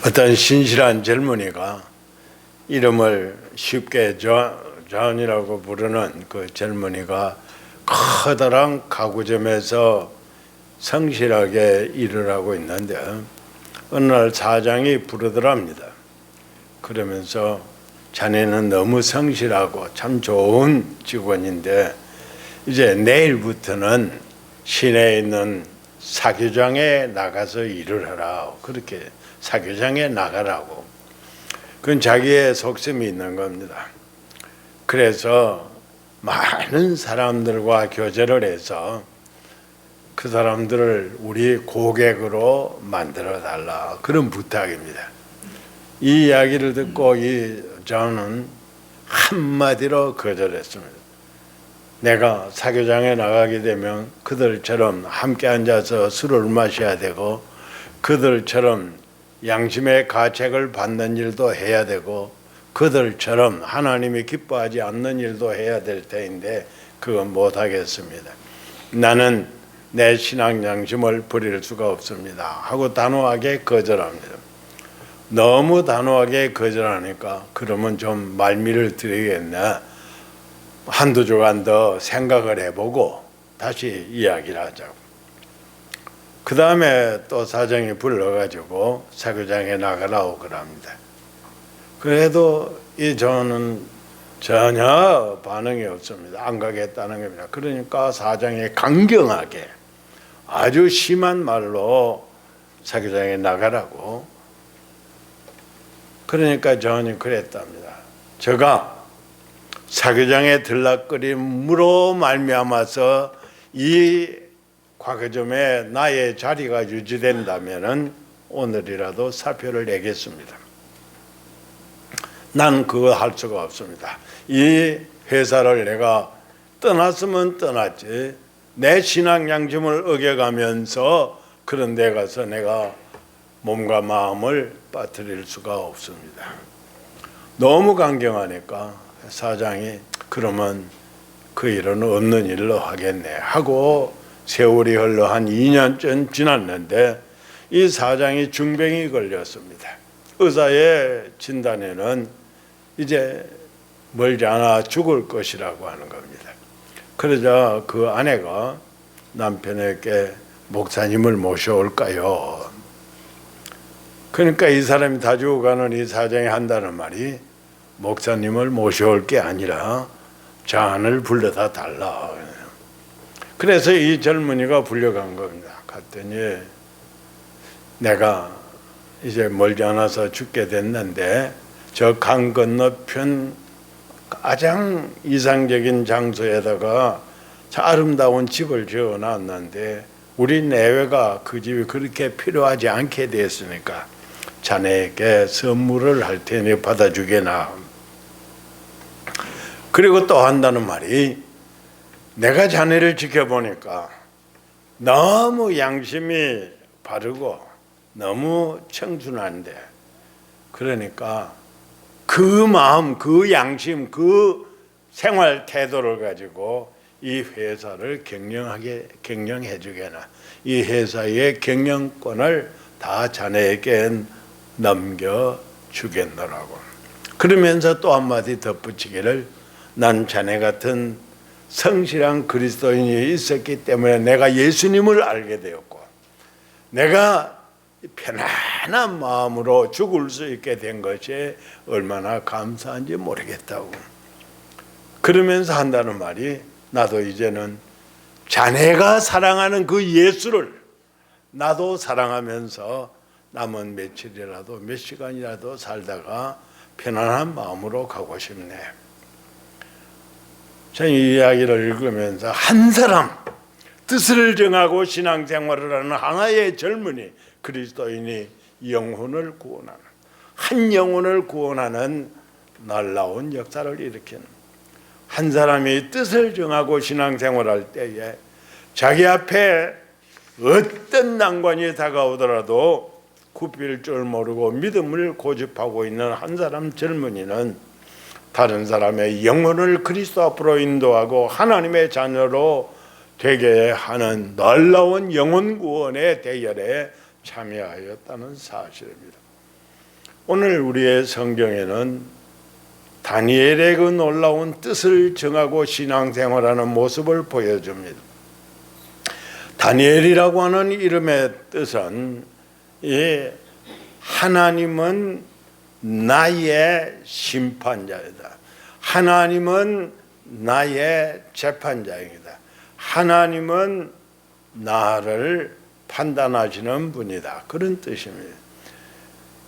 어떤 신실한 젊은이가 이름을 쉽게 존이라고 부르는 그 젊은이가 커다란 가구점에서 성실하게 일을 하고 있는데 어느 날 사장이 부르더랍니다. 그러면서 자네는 너무 성실하고 참 좋은 직원인데 이제 내일부터는 시내에 있는 사교장에 나가서 일을 하라. 그렇게 사교장에 나가라고. 그건 자기의 속셈이 있는 겁니다. 그래서 많은 사람들과 교제를 해서 그 사람들을 우리 고객으로 만들어 달라. 그런 부탁입니다. 이 이야기를 듣고 저는 한마디로 거절했습니다. 내가 사교장에 나가게 되면 그들처럼 함께 앉아서 술을 마셔야 되고 그들처럼 양심의 가책을 받는 일도 해야 되고 그들처럼 하나님이 기뻐하지 않는 일도 해야 될 터인데 그건 못하겠습니다. 나는 내 신앙 양심을 버릴 수가 없습니다 하고 단호하게 거절합니다. 너무 단호하게 거절하니까 그러면 좀 말미를 드리겠나, 한두 주간 더 생각을 해보고 다시 이야기를 하자고. 그 다음에 또 사장이 불러가지고 사교장에 나가라고 그럽니다. 그래도 저는 전혀 반응이 없습니다. 안 가겠다는 겁니다. 그러니까 사장이 강경하게 아주 심한 말로 사교장에 나가라고. 그러니까 저는 그랬답니다. 제가 사교장에 들락거림으로 말미암아서 이 과거점에 나의 자리가 유지된다면은 오늘이라도 사표를 내겠습니다. 난 그거 할 수가 없습니다. 이 회사를 내가 떠났으면 떠났지 내 신앙 양심을 어겨가면서 그런 데 가서 내가 몸과 마음을 빠뜨릴 수가 없습니다. 너무 강경하니까 사장이 그러면 그 일은 없는 일로 하겠네 하고 세월이 흘러 한 2년쯤 지났는데 이 사장이 중병이 걸렸습니다. 의사의 진단에는 이제 멀지 않아 죽을 것이라고 하는 겁니다. 그러자 그 아내가 남편에게 목사님을 모셔올까요? 그러니까 이 사람이 다 죽어가는 이 사장이 한다는 말이 목사님을 모셔올 게 아니라 장을 불러다 달라. 그래서 이 젊은이가 불려간 겁니다. 갔더니 내가 이제 멀지 않아서 죽게 됐는데 저 강 건너편 가장 이상적인 장소에다가 아름다운 집을 지어놨는데 우리 내외가 그 집이 그렇게 필요하지 않게 됐으니까 자네에게 선물을 할 테니 받아주게나. 그리고 또 한다는 말이 내가 자네를 지켜보니까 너무 양심이 바르고 너무 청순한데 그러니까 그 마음, 그 양심, 그 생활 태도를 가지고 이 회사를 경영해 주게나. 이 회사의 경영권을 다 자네에게 넘겨 주겠노라고. 그러면서 또 한마디 덧붙이기를 난 자네 같은 성실한 그리스도인이 있었기 때문에 내가 예수님을 알게 되었고 내가 편안한 마음으로 죽을 수 있게 된 것이 얼마나 감사한지 모르겠다고. 그러면서 한다는 말이 나도 이제는 자네가 사랑하는 그 예수를 나도 사랑하면서 남은 며칠이라도 몇 시간이라도 살다가 편안한 마음으로 가고 싶네. 저는 이 이야기를 읽으면서 한 사람 뜻을 정하고 신앙생활을 하는 하나의 젊은이 그리스도인이 영혼을 구원하는 한 영혼을 구원하는 놀라운 역사를 일으키는 한 사람이 뜻을 정하고 신앙생활할 때에 자기 앞에 어떤 난관이 다가오더라도 굽힐 줄 모르고 믿음을 고집하고 있는 한 사람 젊은이는 다른 사람의 영혼을 그리스도 앞으로 인도하고 하나님의 자녀로 되게 하는 놀라운 영혼 구원의 대열에 참여하였다는 사실입니다. 오늘 우리의 성경에는 다니엘의 그 놀라운 뜻을 정하고 신앙생활하는 모습을 보여줍니다. 다니엘이라고 하는 이름의 뜻은 하나님은 나의 심판자이다. 하나님은 나의 재판자이다. 하나님은 나를 판단하시는 분이다. 그런 뜻입니다.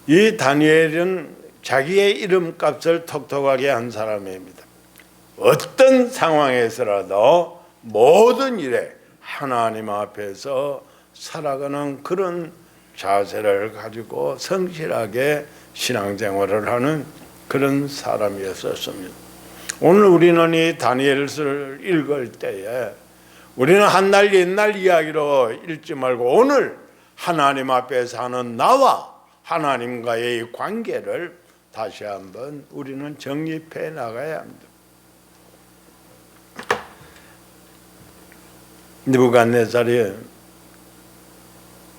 이 다니엘은 자기의 이름값을 톡톡하게 한 사람입니다. 어떤 상황에서라도 모든 일에 하나님 앞에서 살아가는 그런 자세를 가지고 성실하게 신앙생활을 하는 그런 사람이었습니다. 오늘 우리는 이 다니엘서를 읽을 때에 우리는 한날 옛날 이야기로 읽지 말고 오늘 하나님 앞에 사는 나와 하나님과의 관계를 다시 한번 우리는 정립해 나가야 합니다. 느부갓네살이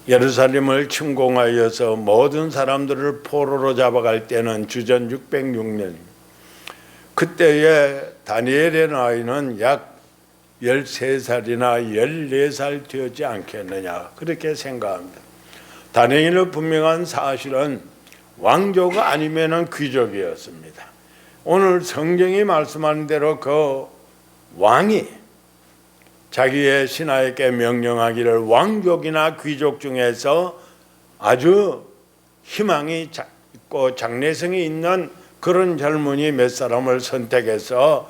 예루살렘을 침공하여서 모든 사람들을 포로로 잡아갈 때는 주전 606년, 그때의 다니엘의 나이는 약 13살이나 14살 되었지 않겠느냐, 그렇게 생각합니다. 다니엘의 분명한 사실은 왕조가 아니면은 귀족이었습니다. 오늘 성경이 말씀하는 대로 그 왕이 자기의 신하에게 명령하기를 왕족이나 귀족 중에서 아주 희망이 있고 장래성이 있는 그런 젊은이 몇 사람을 선택해서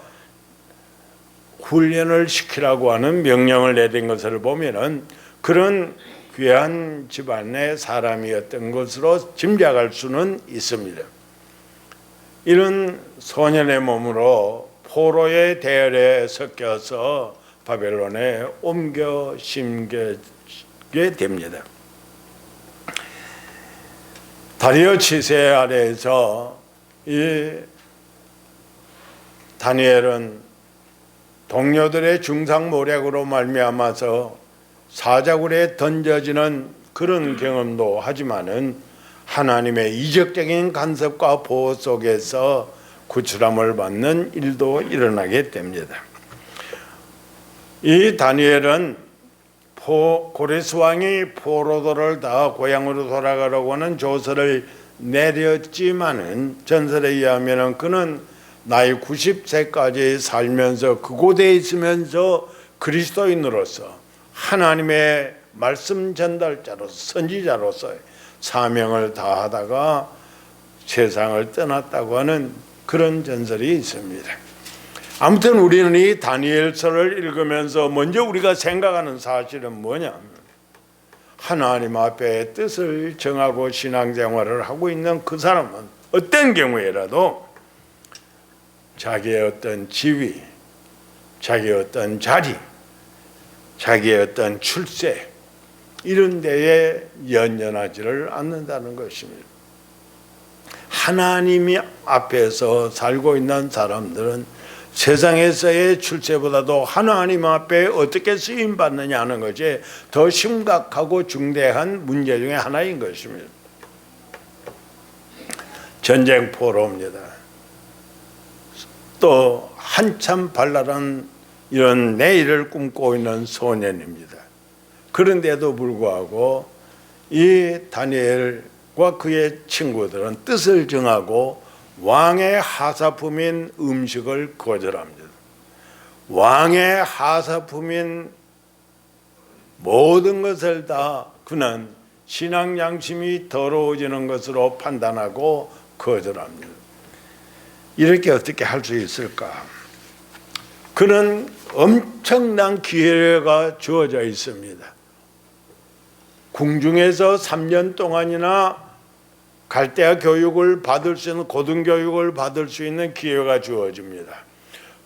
훈련을 시키라고 하는 명령을 내린 것을 보면은 그런 귀한 집안의 사람이었던 것으로 짐작할 수는 있습니다. 이런 소년의 몸으로 포로의 대열에 섞여서 바벨론에 옮겨 심게 됩니다. 다리오 치세 아래에서 이 다니엘은 동료들의 중상모략으로 말미암아서 사자굴에 던져지는 그런 경험도 하지만은 하나님의 이적적인 간섭과 보호 속에서 구출함을 받는 일도 일어나게 됩니다. 이 다니엘은 고레스 왕이 포로들을 다 고향으로 돌아가라고 하는 조서를 내렸지만은 전설에 의하면은 그는 나이 90세까지 살면서 그곳에 있으면서 그리스도인으로서 하나님의 말씀 전달자로서 선지자로서 사명을 다하다가 세상을 떠났다고 하는 그런 전설이 있습니다. 아무튼 우리는 이 다니엘서를 읽으면서 먼저 우리가 생각하는 사실은 뭐냐? 하나님 앞에 뜻을 정하고 신앙생활을 하고 있는 그 사람은 어떤 경우에라도 자기의 어떤 지위, 자기의 어떤 자리, 자기의 어떤 출세 이런 데에 연연하지를 않는다는 것입니다. 하나님이 앞에서 살고 있는 사람들은 세상에서의 출세보다도 하나님 앞에 어떻게 쓰임받느냐 하는 것이 더 심각하고 중대한 문제 중에 하나인 것입니다. 전쟁 포로입니다. 또 한참 발랄한 이런 내일을 꿈꾸고 있는 소년입니다. 그런데도 불구하고 이 다니엘과 그의 친구들은 뜻을 정하고 왕의 하사품인 음식을 거절합니다. 왕의 하사품인 모든 것을 다 그는 신앙 양심이 더러워지는 것으로 판단하고 거절합니다. 이렇게 어떻게 할 수 있을까? 그는 엄청난 기회가 주어져 있습니다. 궁중에서 3년 동안이나 갈대아 교육을 받을 수 있는 고등교육을 받을 수 있는 기회가 주어집니다.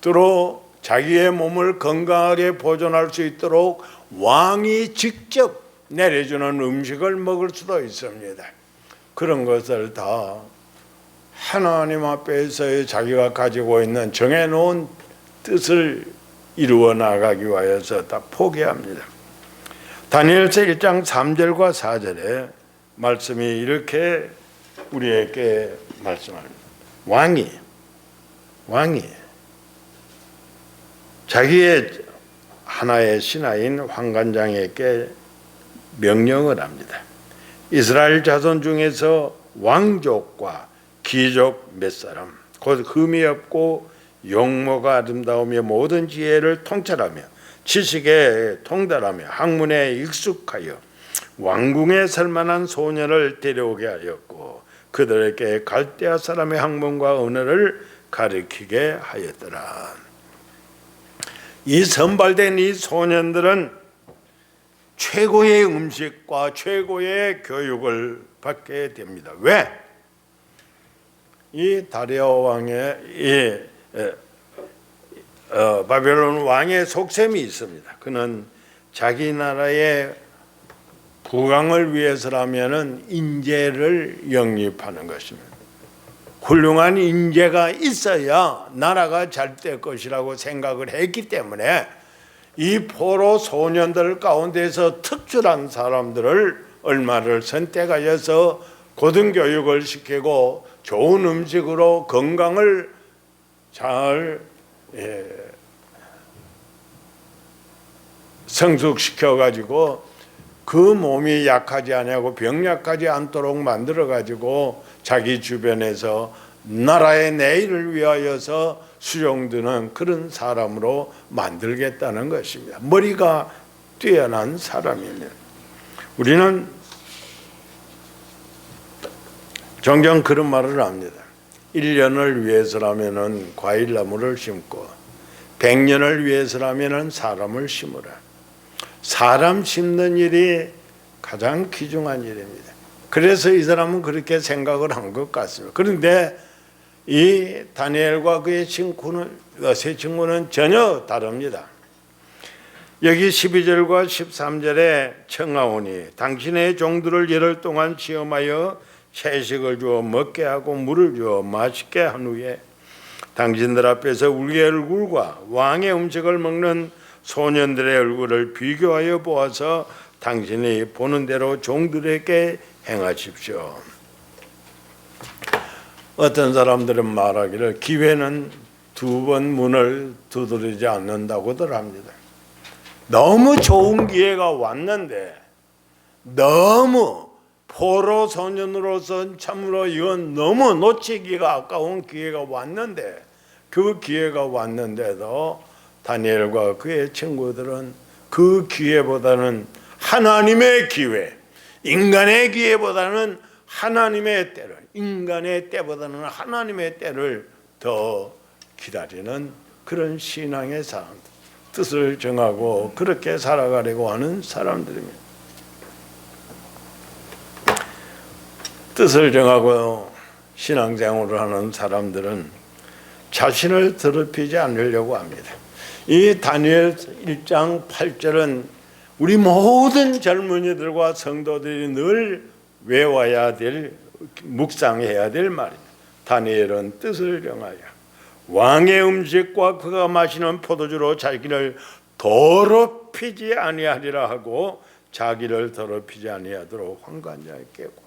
또 자기의 몸을 건강하게 보존할 수 있도록 왕이 직접 내려주는 음식을 먹을 수도 있습니다. 그런 것을 다 하나님 앞에서의 자기가 가지고 있는 정해놓은 뜻을 이루어 나가기 위해서 다 포기합니다. 다니엘서 1장 3절과 4절에 말씀이 이렇게 우리에게 말씀합니다. 왕이 자기의 하나의 신하인 환관장에게 명령을 합니다. 이스라엘 자손 중에서 왕족과 귀족 몇 사람, 곧 흠이 없고 용모가 아름다우며 모든 지혜를 통찰하며 지식에 통달하며 학문에 익숙하여 왕궁에 설만한 소년을 데려오게 하였고 그들에게 갈대아 사람의 학문과 언어를 가르치게 하였더라. 이 선발된 이 소년들은 최고의 음식과 최고의 교육을 받게 됩니다. 왜? 이 다리아 왕의 바벨론 왕의 속셈이 있습니다. 그는 자기 나라의 부강을 위해서라면은 인재를 영입하는 것입니다. 훌륭한 인재가 있어야 나라가 잘 될 것이라고 생각을 했기 때문에 이 포로 소년들 가운데서 특출한 사람들을 얼마를 선택하여서 고등교육을 시키고 좋은 음식으로 건강을 잘 성숙시켜 가지고 그 몸이 약하지 않고 병약하지 않도록 만들어 가지고 자기 주변에서 나라의 내일을 위하여서 수용되는 그런 사람으로 만들겠다는 것입니다. 머리가 뛰어난 사람입니다. 우리는 종종 그런 말을 합니다. 1년을 위해서라면 과일나무를 심고 100년을 위해서라면 사람을 심으라. 사람 심는 일이 가장 귀중한 일입니다. 그래서 이 사람은 그렇게 생각을 한 것 같습니다. 그런데 이 다니엘과 그의 세 친구는 전혀 다릅니다. 여기 12절과 13절에 청하오니 당신의 종들을 열흘 동안 시험하여 채식을 주어 먹게 하고 물을 주어 마시게 한 후에 당신들 앞에서 우리의 얼굴과 왕의 음식을 먹는 소년들의 얼굴을 비교하여 보아서 당신이 보는 대로 종들에게 행하십시오. 어떤 사람들은 말하기를 기회는 2번 문을 두드리지 않는다고들 합니다. 너무 좋은 기회가 왔는데 너무 포로 소년으로서 참으로 이건 너무 놓치기가 아까운 기회가 왔는데 그 기회가 왔는데도 다니엘과 그의 친구들은 그 기회보다는 하나님의 기회, 인간의 기회보다는 하나님의 때를, 인간의 때보다는 하나님의 때를 더 기다리는 그런 신앙의 사람들, 뜻을 정하고 그렇게 살아가려고 하는 사람들입니다. 뜻을 정하고 신앙생활을 하는 사람들은 자신을 더럽히지 않으려고 합니다. 이 다니엘 1장 8절은 우리 모든 젊은이들과 성도들이 늘 외워야 될, 묵상해야 될 말입니다. 다니엘은 뜻을 정하여 왕의 음식과 그가 마시는 포도주로 자기를 더럽히지 아니하리라 하고 자기를 더럽히지 아니하도록 환관장에게 구하다.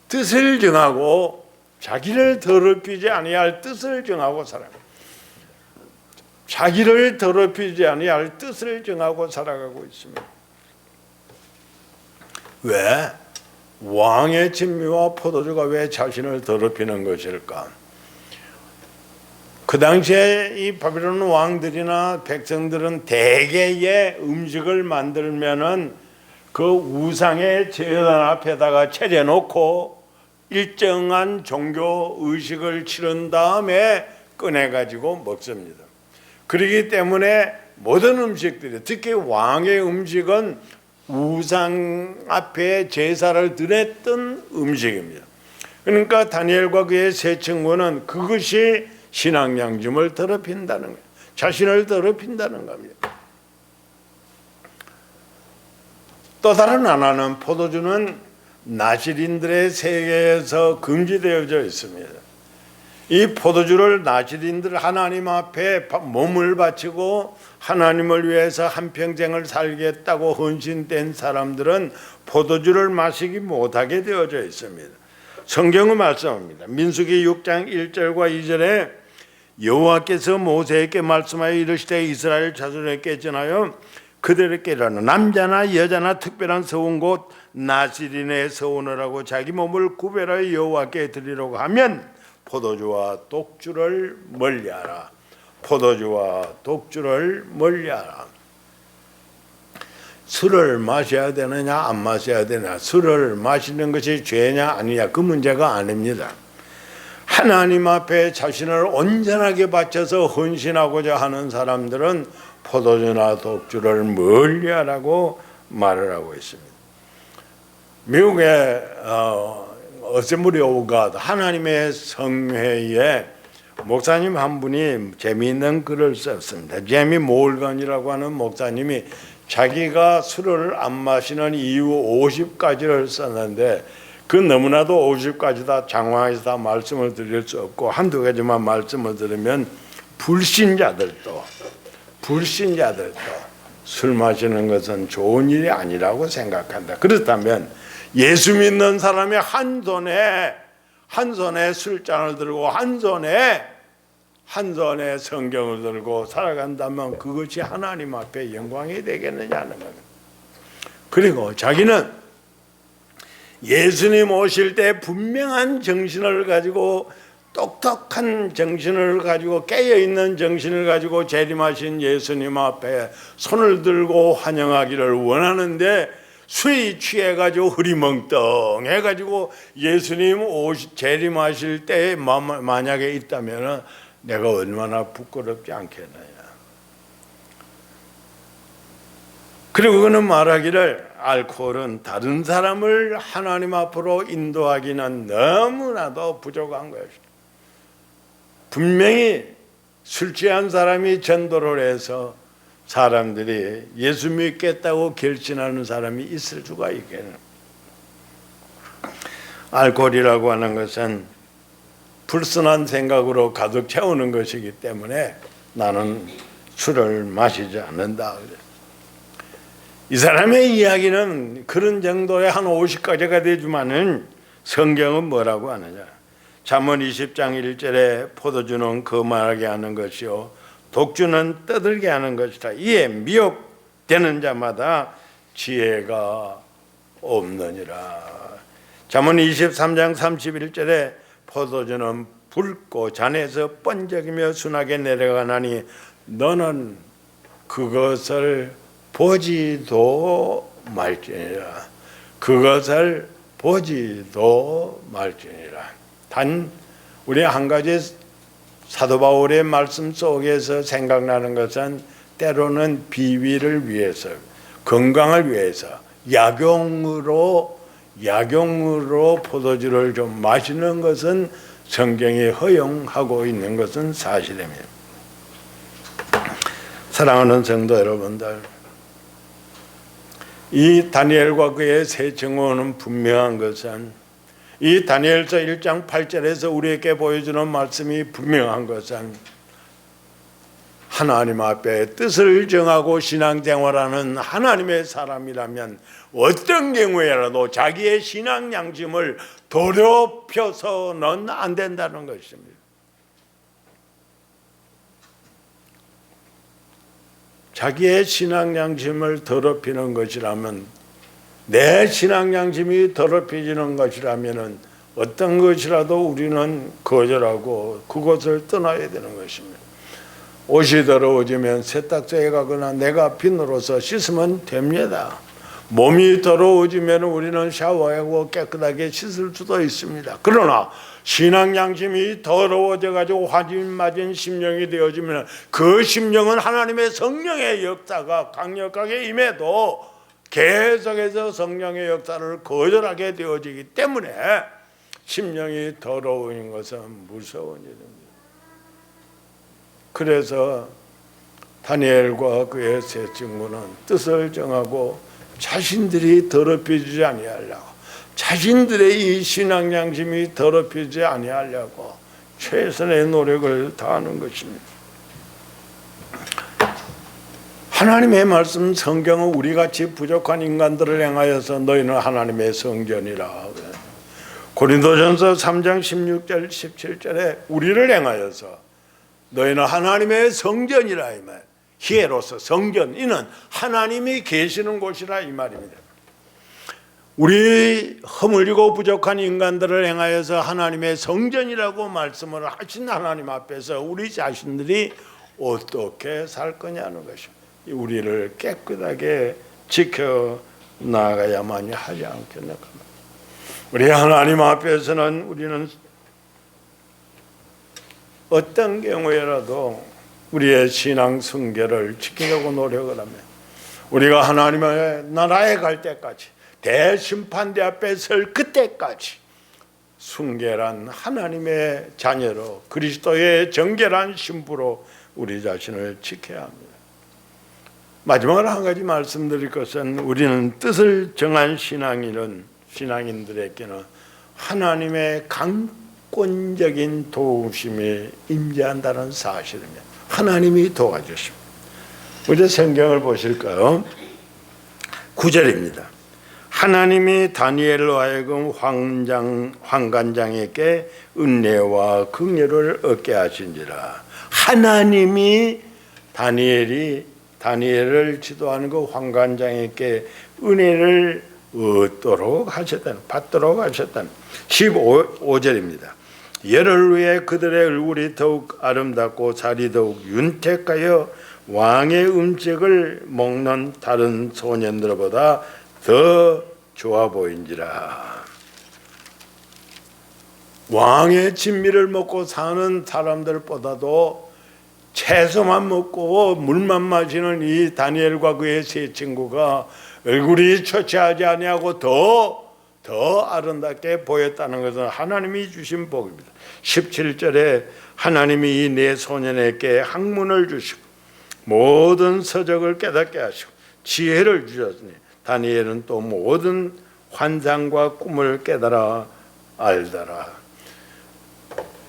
뜻을 정하고 자기를 더럽히지 아니할 뜻을 정하고 살아가고 자기를 더럽히지 아니할 뜻을 정하고 살아가고 있습니다. 왜? 왕의 진미와 포도주가 왜 자신을 더럽히는 것일까? 그 당시에 이 바빌론 왕들이나 백성들은 대개의 음식을 만들면은 그 우상의 제단 앞에다가 차려놓고 일정한 종교 의식을 치른 다음에 꺼내가지고 먹습니다. 그렇기 때문에 모든 음식들이, 특히 왕의 음식은 우상 앞에 제사를 드렸던 음식입니다. 그러니까 다니엘과 그의 세 친구는 그것이 신앙 양심을 더럽힌다는 거예요. 자신을 더럽힌다는 겁니다. 또 다른 하나는 포도주는 나시린들의 세계에서 금지되어져 있습니다. 이 포도주를 나시린들 하나님 앞에 몸을 바치고 하나님을 위해서 한평생을 살겠다고 헌신된 사람들은 포도주를 마시기 못하게 되어져 있습니다. 성경은 말씀합니다. 민수기 6장 1절과 2절에 여호와께서 모세에게 말씀하여 이르시되 이스라엘 자손에게 전하여 그들에게 이르라. 남자나 여자나 특별한 서운 곧 나시린의 서운을 하고 자기 몸을 구별하여 여호와께 드리려고 하면 포도주와 독주를 멀리하라. 포도주와 독주를 멀리하라. 술을 마셔야 되느냐 안 마셔야 되느냐, 술을 마시는 것이 죄냐 아니냐, 그 문제가 아닙니다. 하나님 앞에 자신을 온전하게 바쳐서 헌신하고자 하는 사람들은 포도주나 독주를 멀리하라고 말을 하고 있습니다. 미국의 어셈블리 오브 갓 하나님의 성회에 목사님 한 분이 재미있는 글을 썼습니다. 제미 몰건이라고 하는 목사님이 자기가 술을 안 마시는 이유 50가지를 썼는데 그 너무나도 50가지 다 장황해서 다 말씀을 드릴 수 없고 한두 가지만 말씀을 드리면 불신자들도 술 마시는 것은 좋은 일이 아니라고 생각한다. 그렇다면 예수 믿는 사람이 한 손에 술잔을 들고 한 손에 성경을 들고 살아간다면 그것이 하나님 앞에 영광이 되겠느냐는 겁니다. 그리고 자기는 예수님 오실 때 분명한 정신을 가지고, 똑똑한 정신을 가지고, 깨어있는 정신을 가지고 재림하신 예수님 앞에 손을 들고 환영하기를 원하는데 술이 취해가지고 흐리멍텅해가지고 예수님 재림하실 때 만약에 있다면 내가 얼마나 부끄럽지 않겠느냐. 그리고 그는 말하기를 알코올은 다른 사람을 하나님 앞으로 인도하기는 너무나도 부족한 것이다. 분명히 술 취한 사람이 전도를 해서 사람들이 예수 믿겠다고 결심하는 사람이 있을 수가 있겠네. 알코올이라고 하는 것은 불순한 생각으로 가득 채우는 것이기 때문에 나는 술을 마시지 않는다. 이 사람의 이야기는 그런 정도의 한 50가지가 되지만은 성경은 뭐라고 하느냐. 잠언 20장 1절에 포도주는 거만하게 하는 것이요 독주는 떠들게 하는 것이다. 이에 미혹되는 자마다 지혜가 없느니라. 잠언 23장 31절에 포도주는 붉고 잔에서 번쩍이며 순하게 내려가나니 너는 그것을 보지도 말지니라. 그것을 보지도 말지니라. 단 우리 한 가지 사도 바울의 말씀 속에서 생각나는 것은 때로는 비위를 위해서, 건강을 위해서 약용으로 포도주를 좀 마시는 것은 성경이 허용하고 있는 것은 사실입니다. 사랑하는 성도 여러분들, 이 다니엘과 그의 세 증오는 분명한 것은, 이 다니엘서 1장 8절에서 우리에게 보여주는 말씀이 분명한 것은 하나님 앞에 뜻을 정하고 신앙생활하는 하나님의 사람이라면 어떤 경우에라도 자기의 신앙 양심을 더럽혀서는 안 된다는 것입니다. 자기의 신앙 양심을 더럽히는 것이라면, 내 신앙 양심이 더럽혀지는 것이라면 어떤 것이라도 우리는 거절하고 그것을 떠나야 되는 것입니다. 옷이 더러워지면 세탁소에 가거나 내가 비누로서 씻으면 됩니다. 몸이 더러워지면 우리는 샤워하고 깨끗하게 씻을 수도 있습니다. 그러나 신앙 양심이 더러워져 가지고 화진 맞은 심령이 되어지면 그 심령은 하나님의 성령의 역사가 강력하게 임해도 계속해서 성령의 역사를 거절하게 되어지기 때문에 심령이 더러운 것은 무서운 일입니다. 그래서 다니엘과 그의 세 친구는 뜻을 정하고 자신들이 더럽혀지지 아니하려고, 자신들의 이 신앙 양심이 더럽히지 아니하려고 최선의 노력을 다하는 것입니다. 하나님의 말씀 성경은 우리같이 부족한 인간들을 향하여서 너희는 하나님의 성전이라, 고린도전서 3장 16절 17절에 우리를 행하여서 너희는 하나님의 성전이라 이 말. 히에로서 성전, 이는 하나님이 계시는 곳이라 이 말입니다. 우리 허물리고 부족한 인간들을 행하여서 하나님의 성전이라고 말씀을 하신 하나님 앞에서 우리 자신들이 어떻게 살 거냐는 것입니다. 우리를 깨끗하게 지켜 나가야만이 하지 않겠는가. 우리 하나님 앞에서는 우리는 어떤 경우에라도 우리의 신앙 성결을 지키려고 노력을 하며 우리가 하나님의 나라에 갈 때까지 대심판대 앞에 설 그때까지 순결한 하나님의 자녀로 그리스도의 정결한 신부로 우리 자신을 지켜야 합니다. 마지막으로 한 가지 말씀드릴 것은 우리는 뜻을 정한 신앙인들에게는 하나님의 강권적인 도우심이 임재한다는 사실입니다. 하나님이 도와주십니다. 우리 성경을 보실까요? 9절입니다. 하나님이 다니엘로 하여금 환관장에게 은혜와 긍휼을 얻게 하신지라. 하나님이 다니엘을 지도하는 그 환관장에게 은혜를 받도록 하셨다는 15절입니다. 열흘 후에 그들의 얼굴이 더욱 아름답고 살이 더욱 윤택하여 왕의 음식을 먹는 다른 소년들보다 더 좋아 보인지라. 왕의 진미를 먹고 사는 사람들보다도 채소만 먹고 물만 마시는 이 다니엘과 그의 세 친구가 얼굴이 처치하지 아니하고 더 아름답게 보였다는 것은 하나님이 주신 복입니다. 17절에 하나님이 이 네 소년에게 학문을 주시고 모든 서적을 깨닫게 하시고 지혜를 주셨으니 다니엘은 또 모든 환상과 꿈을 깨달아 알더라.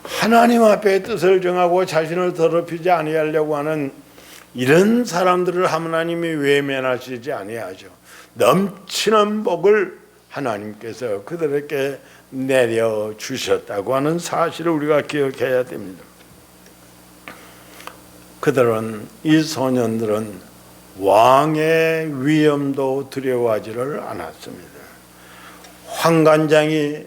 하나님 앞에 뜻을 정하고 자신을 더럽히지 아니하려고 하는 이런 사람들을 하나님이 외면하시지 아니하죠. 넘치는 복을 하나님께서 그들에게 내려주셨다고 하는 사실을 우리가 기억해야 됩니다. 이 소년들은 왕의 위엄도 두려워하지를 않았습니다. 환관장이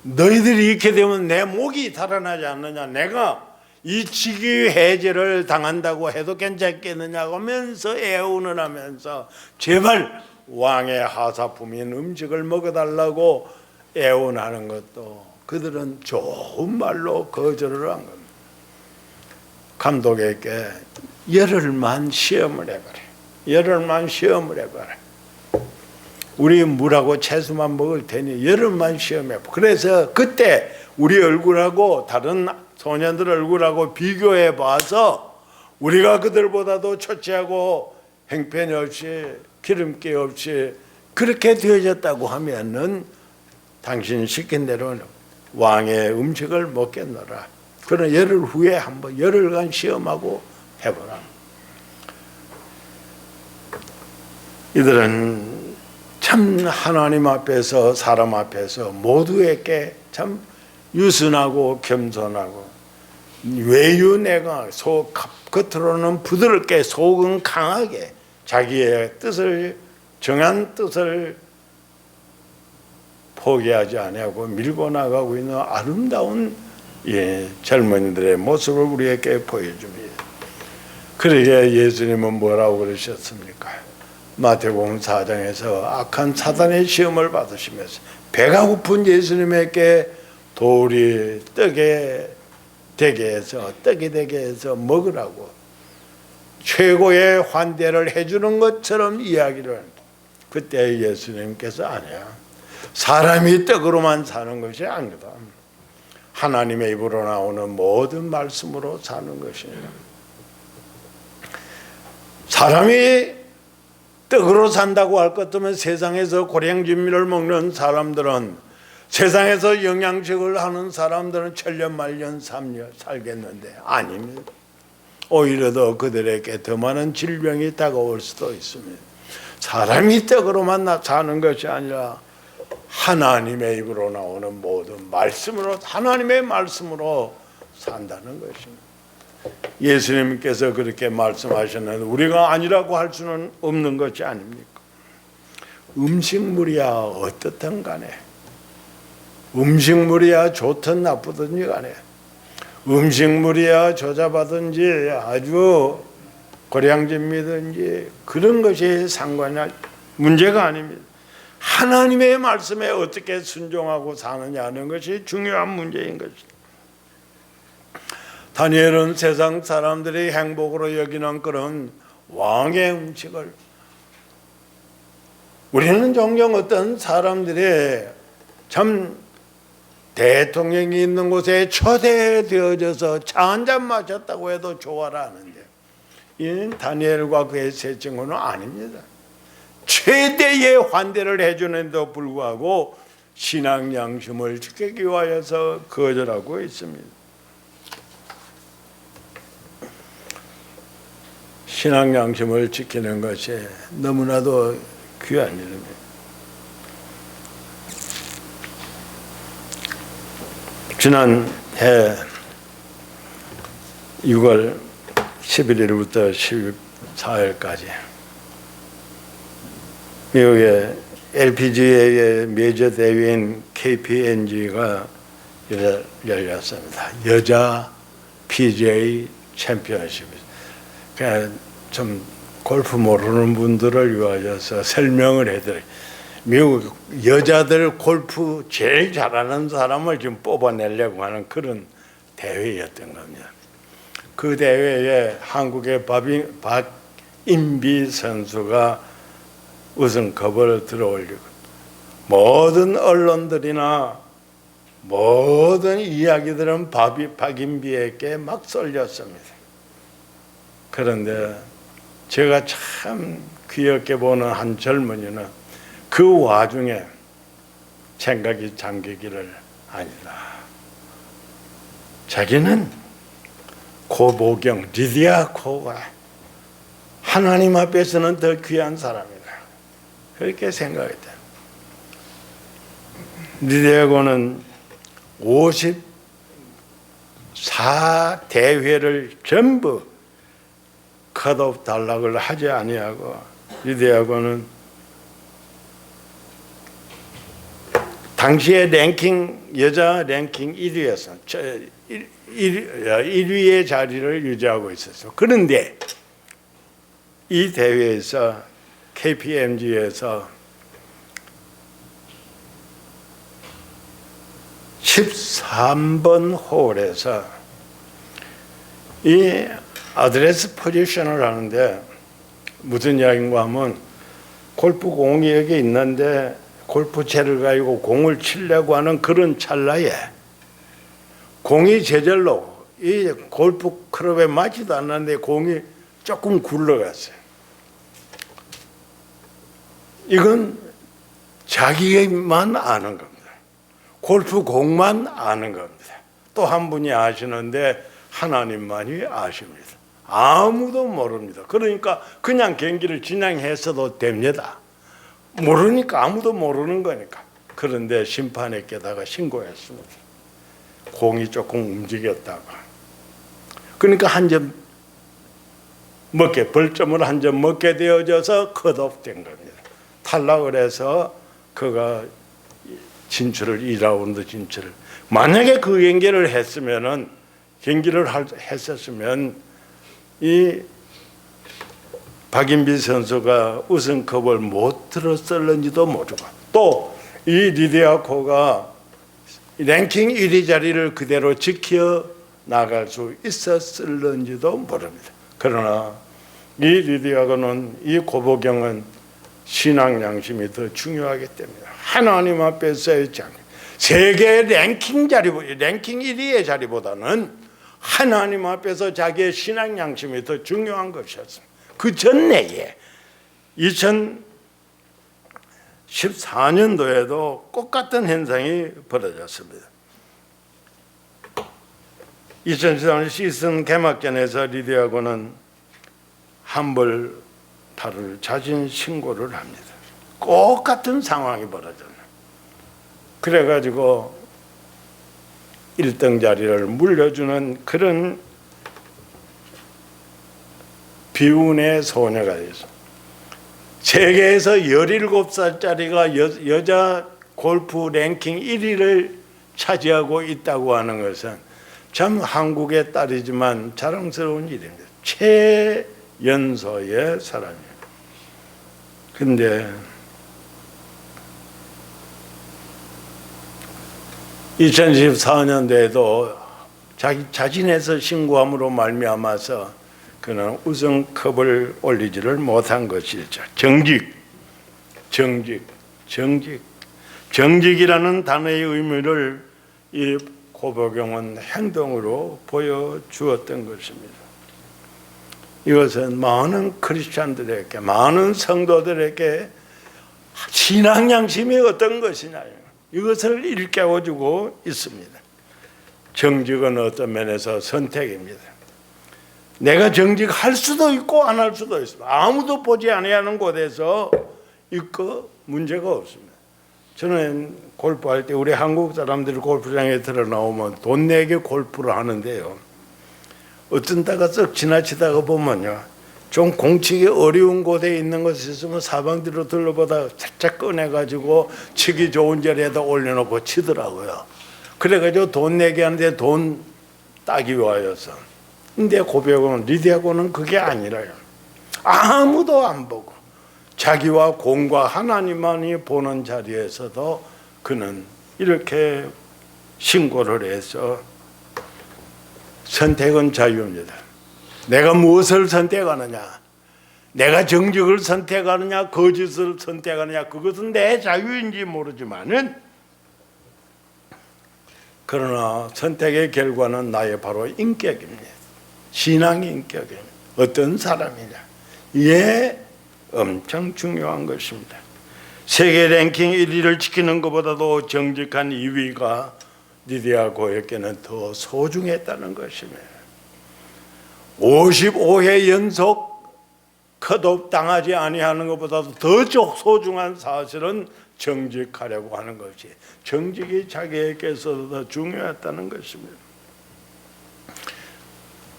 너희들이 이렇게 되면 내 목이 달아나지 않느냐, 내가 이 직위 해제를 당한다고 해도 괜찮겠느냐고 하면서 애원을 하면서 제발 왕의 하사품인 음식을 먹어달라고 애원하는 것도 그들은 좋은 말로 거절을 한 겁니다. 감독에게 열흘만 시험을 해봐라. 우리 물하고 채소만 먹을 테니 열흘만 시험해봐. 그래서 그때 우리 얼굴하고 다른 소년들 얼굴하고 비교해 봐서 우리가 그들보다도 초췌하고 행편이 없이 기름기 없이 그렇게 되어졌다고 하면은 당신 시킨 대로 왕의 음식을 먹겠노라. 그러나 열흘 후에 한번 열흘간 시험하고 해보라. 이들은 참 하나님 앞에서 사람 앞에서 모두에게 참 유순하고 겸손하고 외유내가 겉으로는 부드럽게 속은 강하게 자기의 뜻을 정한 뜻을 포기하지 아니하고 밀고 나가고 있는 아름다운 젊은이들의 모습을 우리에게 보여줍니다. 그러게 예수님은 뭐라고 그러셨습니까? 마태복음 4장에서 악한 사단의 시험을 받으시면서 배가 고픈 예수님에게 돌이 떡이 되게 해서 먹으라고 최고의 환대를 해주는 것처럼 이야기를 합니다. 그때 예수님께서 아니야, 사람이 떡으로만 사는 것이 아니다, 하나님의 입으로 나오는 모든 말씀으로 사는 것이냐. 사람이 떡으로 산다고 할 것 같으면 세상에서 고랭진미를 먹는 사람들은, 세상에서 영양식을 하는 사람들은 천년만년 살겠는데 아닙니다. 오히려 더 그들에게 더 많은 질병이 다가올 수도 있습니다. 사람이 떡으로만 사는 것이 아니라 하나님의 입으로 나오는 모든 말씀으로, 하나님의 말씀으로 산다는 것입니다. 예수님께서 그렇게 말씀하셨는데 우리가 아니라고 할 수는 없는 것이 아닙니까? 음식물이야 어떻든 간에, 음식물이야 좋든 나쁘든지 간에, 음식물이야 조잡하든지 아주 고량진미든지 그런 것이 상관이 문제가 아닙니다. 하나님의 말씀에 어떻게 순종하고 사느냐는 것이 중요한 문제인 것입니다. 다니엘은 세상 사람들이 행복으로 여기는 그런 왕의 음식을, 우리는 종종 어떤 사람들이 참 대통령이 있는 곳에 초대되어져서 차 한잔 마셨다고 해도 좋아라 하는데, 이는 다니엘과 그의 세 친구는 아닙니다. 최대의 환대를 해주는데도 불구하고 신앙 양심을 지키기 위하여서 거절하고 있습니다. 신앙 양심을 지키는 것이 너무나도 귀한 일입니다. 지난해 6월 11일부터 14일까지 미국의 LPGA의 메이저 대회인 KPNG가 열렸습니다. 여자 PGA 챔피언십입니다. 그러니까 좀 골프 모르는 분들을 위하여서 설명을 해드려요. 미국 여자들 골프 제일 잘하는 사람을 지금 뽑아내려고 하는 그런 대회였던 겁니다. 그 대회에 한국의 박인비 선수가 우승컵을 들어올리고 모든 언론들이나 모든 이야기들은 박인비에게 막 쏠렸습니다. 그런데 제가 참 귀엽게 보는 한 젊은이는 그 와중에 생각이 잠기기를 아니다. 자기는 고보경 리디아 코가 하나님 앞에서는 더 귀한 사람이다. 그렇게 생각했다. 리디아 코는 54대회를 전부 컷오프 탈락을 하지 아니하고, 리디아 코는 당시의 여자 랭킹 1위에서 1위의 자리를 유지하고 있었어. 그런데 이 대회에서 KPMG에서 13번 홀에서 이 아드레스 포지션을 하는데 무슨 이야기인가 하면 골프 공이 여기 있는데 골프채를 가지고 공을 치려고 하는 그런 찰나에 공이 제절로 이 골프 클럽에 맞지도 않는데 공이 조금 굴러갔어요. 이건 자기만 아는 겁니다. 골프 공만 아는 겁니다. 또 한 분이 아시는데 하나님만이 아십니다. 아무도 모릅니다. 그러니까 그냥 경기를 진행했어도 됩니다. 모르니까, 아무도 모르는 거니까. 그런데 심판에게다가 신고했습니다. 공이 조금 움직였다가. 그러니까 한 점 먹게, 벌점을 한 점 먹게 되어져서 컷오프 된 겁니다. 탈락을 해서 그가 진출을 2라운드 진출을, 만약에 그 경기를 했으면은, 했었으면 이 박인비 선수가 우승컵을 못 들었을는지도 모르고, 또 이 리디아 코가 랭킹 1위 자리를 그대로 지켜 나갈 수 있었을는지도 모릅니다. 그러나 이 리디아 코는, 이 고보경은 신앙 양심이 더 중요하기 때문에 하나님 앞에서의 장, 세계 랭킹 1위의 자리보다는 하나님 앞에서 자기의 신앙 양심이 더 중요한 것이었습니다. 그 전내에 2014년도에도 똑같은 현상이 벌어졌습니다. 2014년 시즌 개막전에서 리디아 코는 한벌 팔을 자진 신고를 합니다. 똑같은 상황이 벌어졌네요. 그래가지고 1등 자리를 물려주는 그런 비운의 소녀가 있어. 세계에서 17살짜리가 여자 골프 랭킹 1위를 차지하고 있다고 하는 것은 참 한국의 딸이지만 자랑스러운 일입니다. 최연소의 사람이에요. 근데 2014년도에도 자진해서 신고함으로 말미암아서 그는 우승컵을 올리지를 못한 것이죠. 정직이라는 단어의 의미를 이 고보경은 행동으로 보여주었던 것입니다. 이것은 많은 크리스찬들에게, 많은 성도들에게 신앙 양심이 어떤 것이냐, 이것을 일깨워주고 있습니다. 정직은 어떤 면에서 선택입니다. 내가 정직할 수도 있고 안 할 수도 있습니다. 아무도 보지 아니하는 곳에서 있고 문제가 없습니다. 저는 골프할 때 우리 한국 사람들이 골프장에 들어 나오면 돈 내게 골프를 하는데요, 어떤 때가 썩 지나치다가 보면요, 좀 공치기 어려운 곳에 있는 것이 있으면 사방뒤로 둘러보다 살짝 꺼내가지고 치기 좋은 자리에다 올려놓고 치더라고요. 그래가지고 돈 내게 하는데 돈 따기 위하여서. 근데 고백은 리디아고는 그게 아니라요. 아무도 안 보고 자기와 공과 하나님만이 보는 자리에서도 그는 이렇게 신고를 해서 선택은 자유입니다. 내가 무엇을 선택하느냐, 내가 정직을 선택하느냐, 거짓을 선택하느냐, 그것은 내 자유인지 모르지만은, 그러나 선택의 결과는 나의 바로 인격입니다. 신앙의 인격입니다. 어떤 사람이냐, 이게 엄청 중요한 것입니다. 세계 랭킹 1위를 지키는 것보다도 정직한 2위가 리디아고에게는 더 소중했다는 것입니다. 55회 연속 컷오프 당하지 아니하는 것보다도 더 소중한 사실은 정직하려고 하는 것이, 정직이 자기에게서 더 중요했다는 것입니다.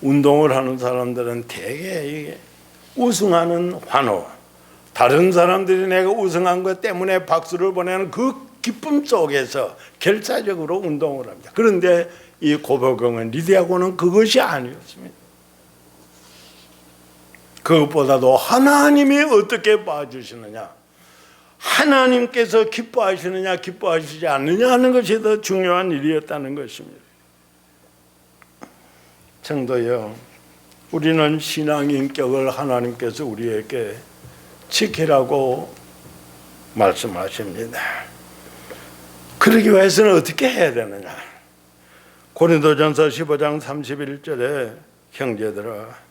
운동을 하는 사람들은 대개 이게 우승하는 환호, 다른 사람들이 내가 우승한 것 때문에 박수를 보내는 그 기쁨 속에서 결사적으로 운동을 합니다. 그런데 이 고보경은, 리디아고는 그것이 아니었습니다. 그것보다도 하나님이 어떻게 봐주시느냐, 하나님께서 기뻐하시느냐 기뻐하시지 않느냐 하는 것이 더 중요한 일이었다는 것입니다. 성도여, 우리는 신앙 인격을 하나님께서 우리에게 지키라고 말씀하십니다. 그러기 위해서는 어떻게 해야 되느냐? 고린도전서 15장 31절에 형제들아,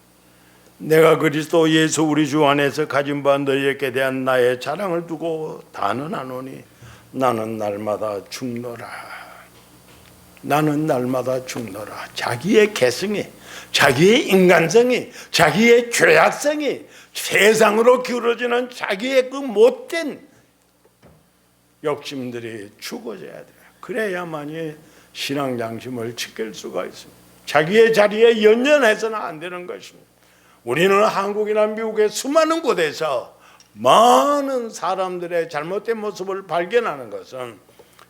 내가 그리스도 예수 우리 주 안에서 가진 바 너희에게 대한 나의 자랑을 두고 단언하노니 나는 날마다 죽노라. 나는 날마다 죽노라. 자기의 개성이, 자기의 인간성이, 자기의 죄악성이, 세상으로 기울어지는 자기의 그 못된 욕심들이 죽어져야 돼요. 그래야만이 신앙 양심을 지킬 수가 있습니다. 자기의 자리에 연연해서는 안 되는 것입니다. 우리는 한국이나 미국의 수많은 곳에서 많은 사람들의 잘못된 모습을 발견하는 것은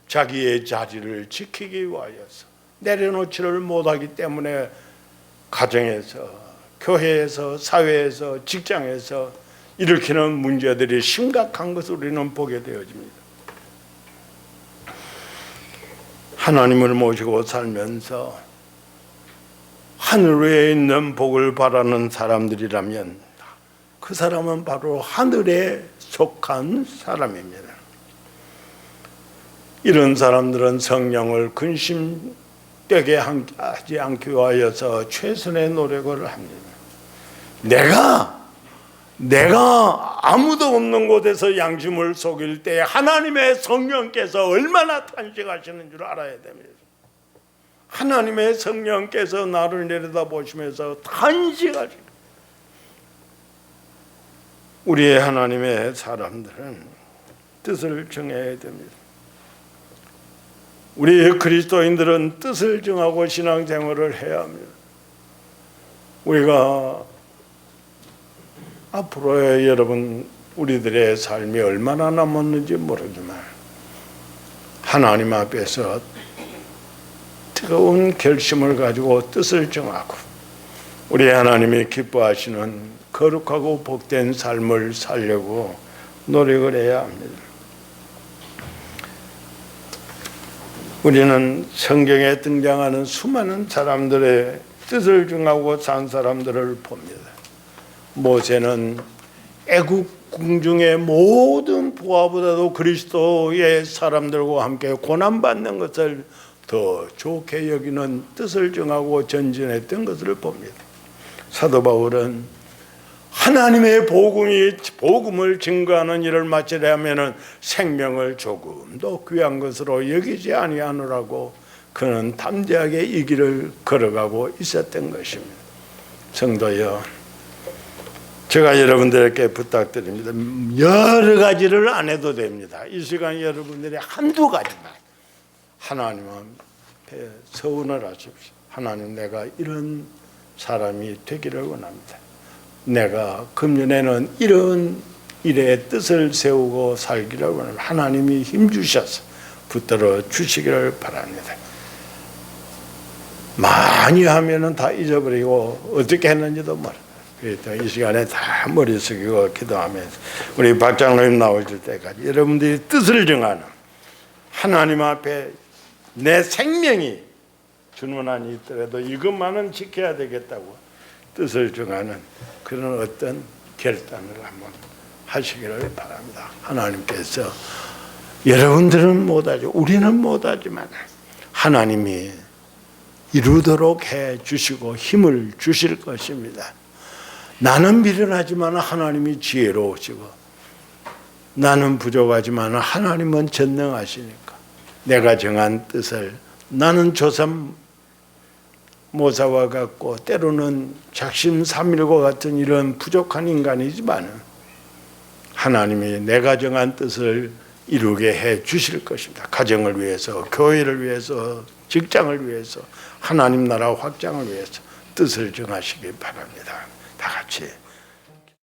자기의 자리를 지키기 위하여서 내려놓지를 못하기 때문에 가정에서, 교회에서, 사회에서, 직장에서 일으키는 문제들이 심각한 것을 우리는 보게 되어집니다. 하나님을 모시고 살면서 하늘 위에 있는 복을 바라는 사람들이라면 그 사람은 바로 하늘에 속한 사람입니다. 이런 사람들은 성령을 근심되게 하지 않기 위하여서 최선의 노력을 합니다. 내가 아무도 없는 곳에서 양심을 속일 때 하나님의 성령께서 얼마나 탄식하시는 줄 알아야 됩니다. 하나님의 성령께서 나를 내려다보시면서 탄식하시는, 우리의 하나님의 사람들은 뜻을 정해야 됩니다. 우리 그리스도인들은 뜻을 정하고 신앙생활을 해야 합니다. 우리가 앞으로의 여러분 우리들의 삶이 얼마나 남았는지 모르지만 하나님 앞에서 뜨거운 결심을 가지고 뜻을 정하고 우리 하나님이 기뻐하시는 거룩하고 복된 삶을 살려고 노력을 해야 합니다. 우리는 성경에 등장하는 수많은 사람들의 뜻을 정하고 산 사람들을 봅니다. 모세는 애국 궁중의 모든 부하보다도 그리스도의 사람들과 함께 고난받는 것을 더 좋게 여기는 뜻을 정하고 전진했던 것을 봅니다. 사도 바울은 하나님의 복음을 증거하는 일을 마치려면 생명을 조금도 귀한 것으로 여기지 아니하노라고 그는 담대하게 이 길을 걸어가고 있었던 것입니다. 성도여, 제가 여러분들에게 부탁드립니다. 여러 가지를 안 해도 됩니다. 이 시간 여러분들이 한두 가지만 하나님 앞에 서운을 하십시오. 하나님, 내가 이런 사람이 되기를 원합니다. 내가 금년에는 이런 일에 뜻을 세우고 살기를 원합니다. 하나님이 힘주셔서 붙들어 주시기를 바랍니다. 많이 하면은 다 잊어버리고 어떻게 했는지도 모릅니다. 그래서 이 시간에 다 머리 숙이고 기도하면서 우리 박장로님 나오실 때까지 여러분들이 뜻을 정하는 하나님 앞에 내 생명이 주는 한이 있더라도 이것만은 지켜야 되겠다고 뜻을 정하는 그런 어떤 결단을 한번 하시기를 바랍니다. 하나님께서 여러분들은 못하죠. 우리는 못하지만 하나님이 이루도록 해 주시고 힘을 주실 것입니다. 나는 미련하지만 하나님이 지혜로우시고 나는 부족하지만 하나님은 전능하시니까 내가 정한 뜻을 나는 조삼 모사와 같고 때로는 작심삼일과 같은 이런 부족한 인간이지만 하나님이 내가 정한 뜻을 이루게 해 주실 것입니다. 가정을 위해서, 교회를 위해서, 직장을 위해서, 하나님 나라 확장을 위해서 뜻을 정하시기 바랍니다. 다 같이